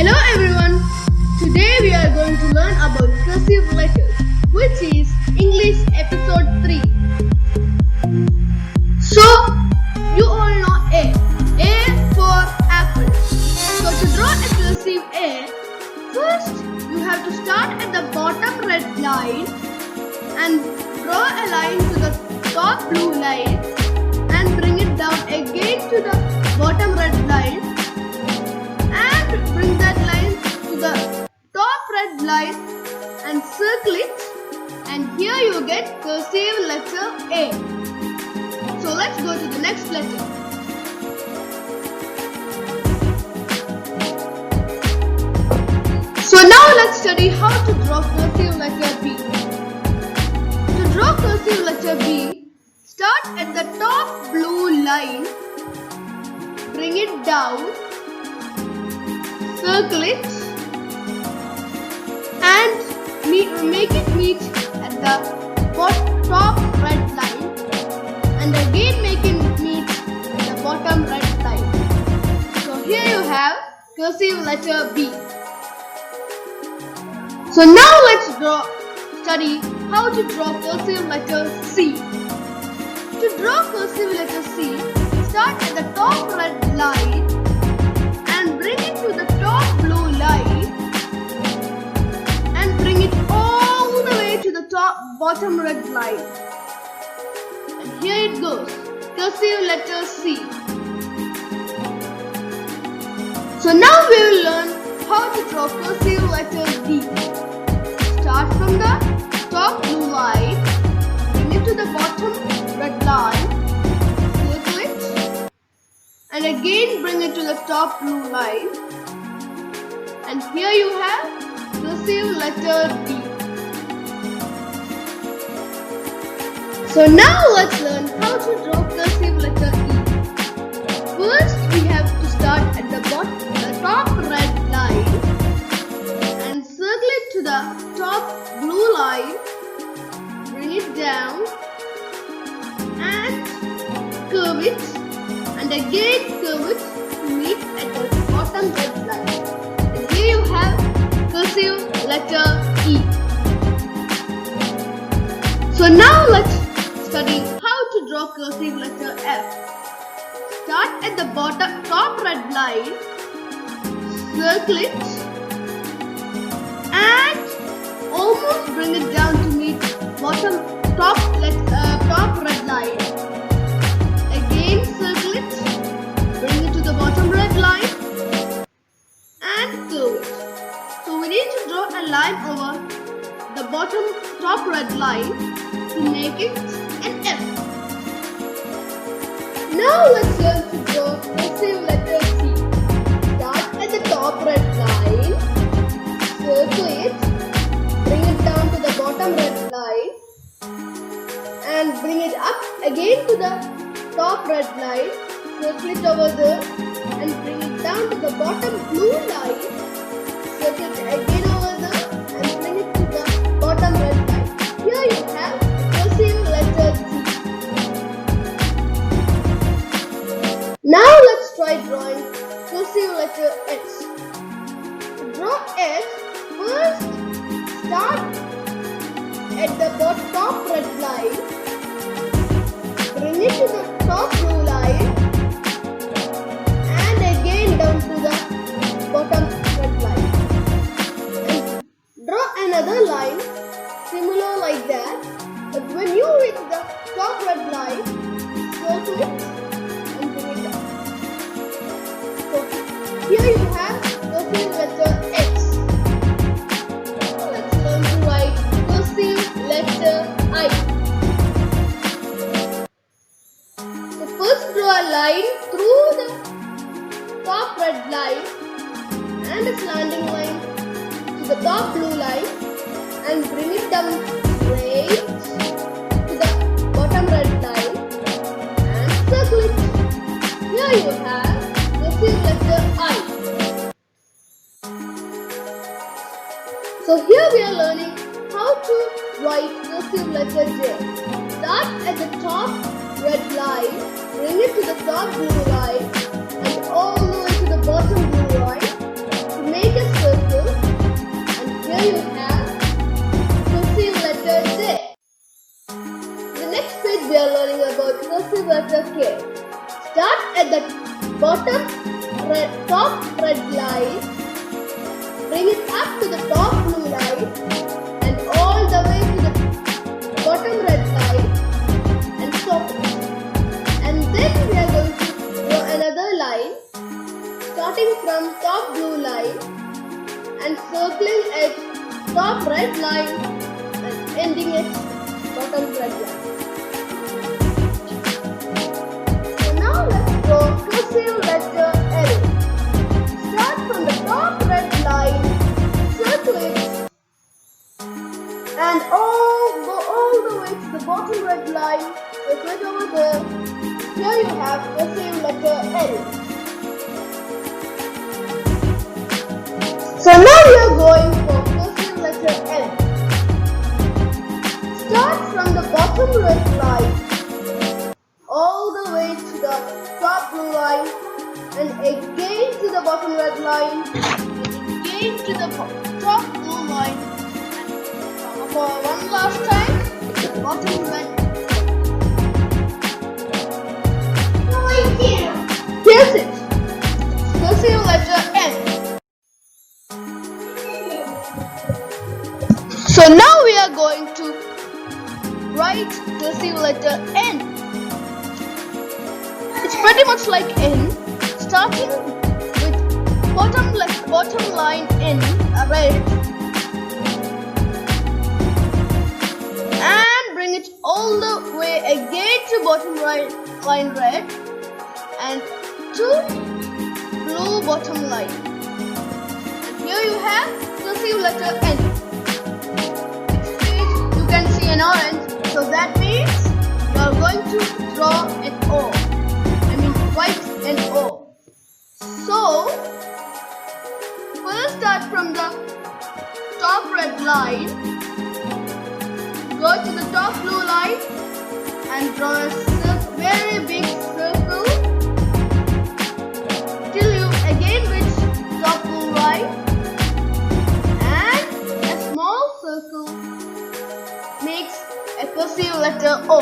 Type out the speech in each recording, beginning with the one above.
Hello everyone! Today we are going to learn about cursive letters, which is English episode 3. So, you all know A. A for apple. So to draw a cursive A, first you have to start at the bottom red line and draw a line to the top blue line and bring it down again to the bottom red line and bring that line to the top red line and circle it, and here you get cursive letter A. So let's go to the next letter. So now let's study how to draw cursive letter B. To draw cursive letter B, start at the top blue line, bring it down, circle it and make it meet at the top red line and again make it meet at the bottom red line. So here you have cursive letter B. So now let's study how to draw cursive letter C. To draw cursive letter C, start at the top red line and bring it to the top blue line and bring it all the way to the bottom red line. And here it goes, cursive letter C. So now we will learn how to draw cursive letter D. Start from the top blue line, bring it to the bottom red line, circle it, and again bring it to the top blue line, and here you have cursive letter D. So now let's learn how to draw cursive letter E. First we have to start at the top red line and circle it to the top blue line, bring it down and curve it, and again curve it to meet at the bottom red line. And here you have cursive letter E. So now let's study how to draw cursive letter F. Start at the top red line, circle it and almost bring it down to meet top red line. Again circle it, bring it to the bottom red line and curve it. So we need to draw a line over the top red line to make it an F. Now let's learn to draw cursive letter C. Start at the top red line, circle it, bring it down to the bottom red line and bring it up again to the top red line, circle it over there and bring it down to the bottom blue line, circle it again over there and bring it to the bottom red line. Here you have cursive letter C. Now let's try drawing cursive letter S. To draw S, first start at the top red line, bring it to the top blue line and again down to the bottom red line. And draw another line similar like that, but when you reach the top red line, circle it and bring it down. So here you have cursive letter X. Now let's learn to write cursive letter I. So first draw a line through the top red line and a slanting line to the top blue line and bring it down straight to the bottom red line and circle it. Here you have cursive letter I. So here we are learning how to write cursive letter J. Start at the top red line, bring it to the top blue line and all the way to the bottom blue line to make a top red line, bring it up to the top blue line and all the way to the bottom red line and stop it. And then we are going to draw another line starting from top blue line and circling at top red line and ending at bottom red line. So now let's draw cursive letter L. Start from the top red line, circle it and go all the way to the bottom red line, circle it over there. Here you have cursive letter L. So now we are going for cursive letter M. Start from the bottom red line all the way to the top blue line and again to the bottom red line and again to the top blue line and for one last time bottom red. Here's it. Cursive letter M. So now we are going to write cursive letter N. It's pretty much like N, starting with bottom line in red and bring it all the way again to bottom line red and to blue bottom line. And here you have cursive letter N. You can see an orange, so that means you are going to draw an O. Write an O. So first start from the top red line, go to the top blue line and draw a very big circle till you again reach top blue line and a small circle makes a cursive letter O.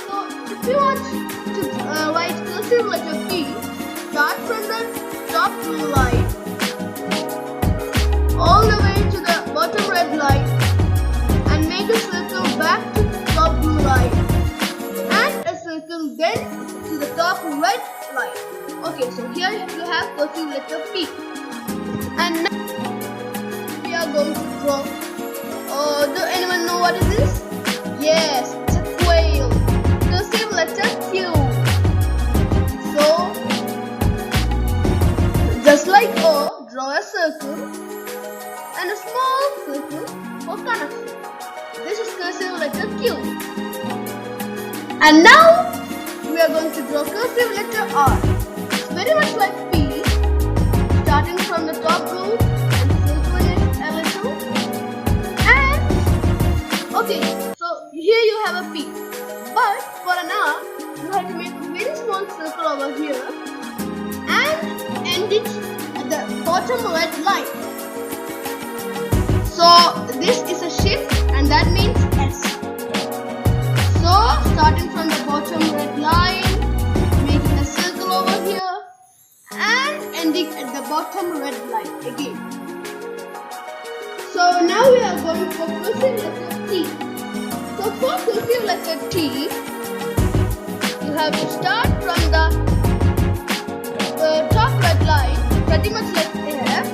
So if you want to write cursive letter P, start from the top blue line all the way to the bottom red line and make a circle back to top blue line and a circle then to the top red line. Okay, so here you have cursive letter P. And now we are going to draw. Do anyone know what it is? Yes, it's a quail. Cursive letter Q. So, just like O, draw a circle and a small circle for connection. This is cursive letter Q. And now we are going to draw cursive letter R. It's very much like P, starting from the top blue and circling it a little. And okay, so here you have a P. But for an R, you have to make a very small circle over here and end it at the bottom red line. So this is a shift and that means S. So starting from the bottom red line, making a circle over here and ending at the bottom red line again. So now we are going for cursive letter T. So for cursive letter T, you have to start from the top red line, pretty much like F,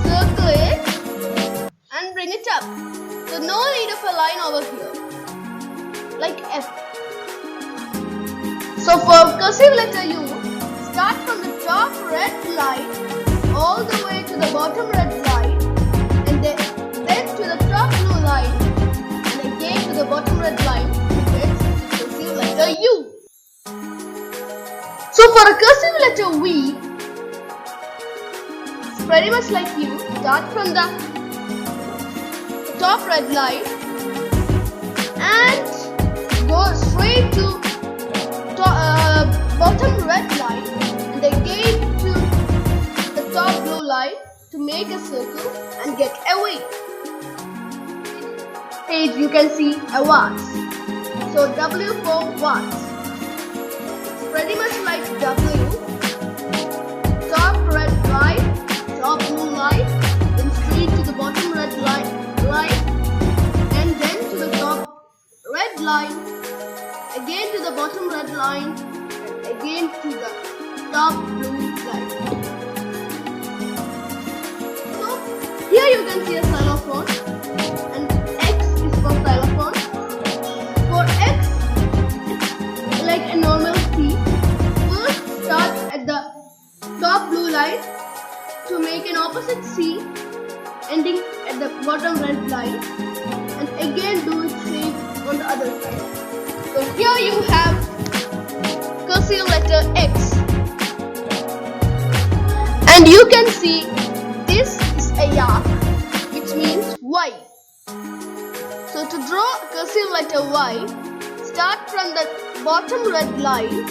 circle it and bring it up. So no need of a line over here, like F. So for cursive letter U, start from the top red line all the way to the bottom red line and then to the top blue line and again to the bottom red line to get cursive letter U. So for a cursive letter V, it's pretty much like U. Start from the top red line and go straight to bottom red line and again to the top blue line to make a circle and get a V. Page you can see a watts. So W for watts. It's pretty much like W top blue line. So here you can see a xylophone, and X is for xylophone. For X, it's like a normal C. First start at the top blue line to make an opposite C ending at the bottom red line, and again do it same on the other side. So here you have cursive letter X, and you can see this is a yak, which means Y. So to draw cursive letter Y, start from the bottom red line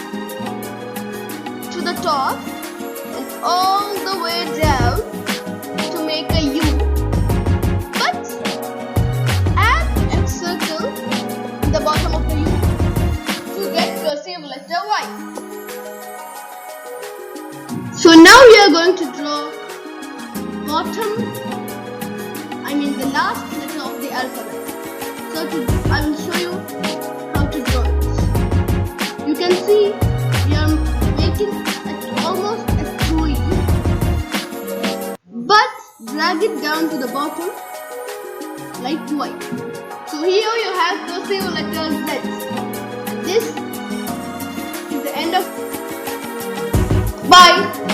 to the top and all the way down to make a U, but add a circle in the bottom of the U to get cursive letter Y. So now we are going to draw the last letter of the alphabet. So I will show you how to draw it. You can see we are making almost a tree, but drag it down to the bottom like Y. So here you have cursive letter Z. This is the end of. Bye.